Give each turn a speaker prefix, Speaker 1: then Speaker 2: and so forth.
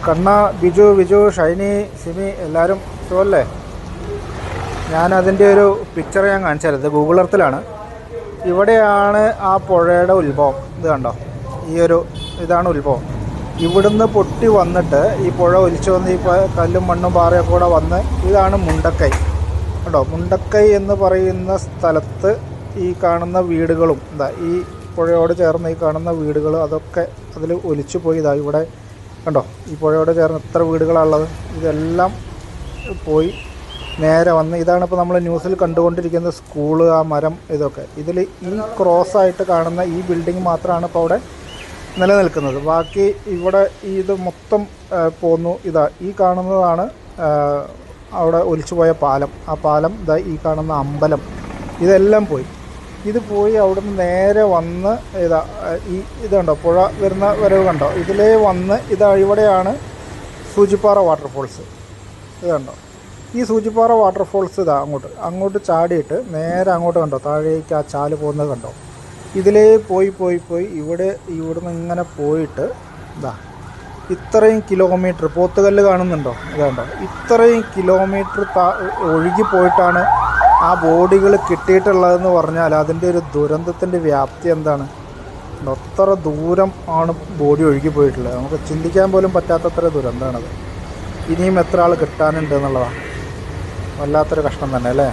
Speaker 1: കണ്ണ, ബിജു, വിജു, ഷൈനി, സിമി എല്ലാവരും സുഖമല്ലേ? ഞാനതിൻ്റെ ഒരു പിക്ചർ ഞാൻ കാണിച്ചു തരാം. ഗൂഗിൾ എർത്തിലാണ്. ഇവിടെയാണ് ആ പുഴയുടെ ഉത്ഭവം. ഇത് കണ്ടോ, ഇതാണ് ഉത്ഭവം. ഇവിടുന്ന് പൊട്ടി വന്നിട്ട് ഈ പുഴ ഒലിച്ചു വന്ന് ഈ കല്ലും മണ്ണും പാറയൊക്കെ കൂടെ വന്ന് ഇതാണ് മുണ്ടക്കൈ. കേട്ടോ, മുണ്ടക്കൈ എന്ന് പറയുന്ന സ്ഥലത്ത് ഈ കാണുന്ന വീടുകളും ഈ പുഴയോട് ചേർന്ന് ഈ കാണുന്ന വീടുകൾ അതൊക്കെ അതിൽ ഒലിച്ചു പോയി. ഇവിടെ കണ്ടോ, ഈ പുഴയോട് ചേർന്ന് എത്ര വീടുകളാണുള്ളത്. ഇതെല്ലാം പോയി നേരെ വന്ന് ഇതാണ് ഇപ്പോൾ നമ്മൾ ന്യൂസിൽ കണ്ടുകൊണ്ടിരിക്കുന്ന സ്കൂള്, ആ മരം, ഇതൊക്കെ. ഇതിൽ ഈ ക്രോസായിട്ട് കാണുന്ന ഈ ബിൽഡിംഗ് മാത്രമാണ് ഇപ്പോൾ അവിടെ നിലനിൽക്കുന്നത്. ബാക്കി ഇവിടെ ഇത് മൊത്തം പോന്നു. ഈ കാണുന്നതാണ് അവിടെ ഒലിച്ചുപോയ പാലം. ആ പാലം, ഈ കാണുന്ന അമ്പലം, ഇതെല്ലാം പോയി. ഇത് പോയി അവിടുന്ന് നേരെ വന്ന് ഇത് കണ്ടോ, പുഴ വരുന്ന വരവ് കണ്ടോ, ഇതിലേ വന്ന് ഇവിടെയാണ് സൂചിപ്പാറ വാട്ടർഫോൾസ്. ഇത് കണ്ടോ, ഈ സൂചിപ്പാറ വാട്ടർഫോൾസ് അങ്ങോട്ട് ചാടിയിട്ട് നേരെ അങ്ങോട്ട് കണ്ടോ, താഴേക്ക് ആ ചാല് പോകുന്നത് കണ്ടോ. ഇതിലേ പോയി ഇവിടുന്ന് ഇങ്ങനെ പോയിട്ട് ഇത്രയും കിലോമീറ്റർ, പോത്തുകല്ല് കാണുന്നുണ്ടോ, ഇതുണ്ടോ, ഇത്രയും കിലോമീറ്റർ ഒഴുകി പോയിട്ടാണ് ആ ബോഡികൾ കിട്ടിയിട്ടുള്ളതെന്ന് പറഞ്ഞാൽ അതിൻ്റെ ഒരു ദുരന്തത്തിൻ്റെ വ്യാപ്തി എന്താണ്. അത്ര ദൂരം ആണ് ബോഡി ഒഴുകി പോയിട്ടുള്ളത്. നമുക്ക് ചിന്തിക്കാൻ പോലും പറ്റാത്തത്ര ദുരന്തമാണത്. ഇനിയും എത്ര ആൾ കിട്ടാനുണ്ട് എന്നുള്ളതാണ്. വല്ലാത്തൊരു കഷ്ടം തന്നെ അല്ലേ.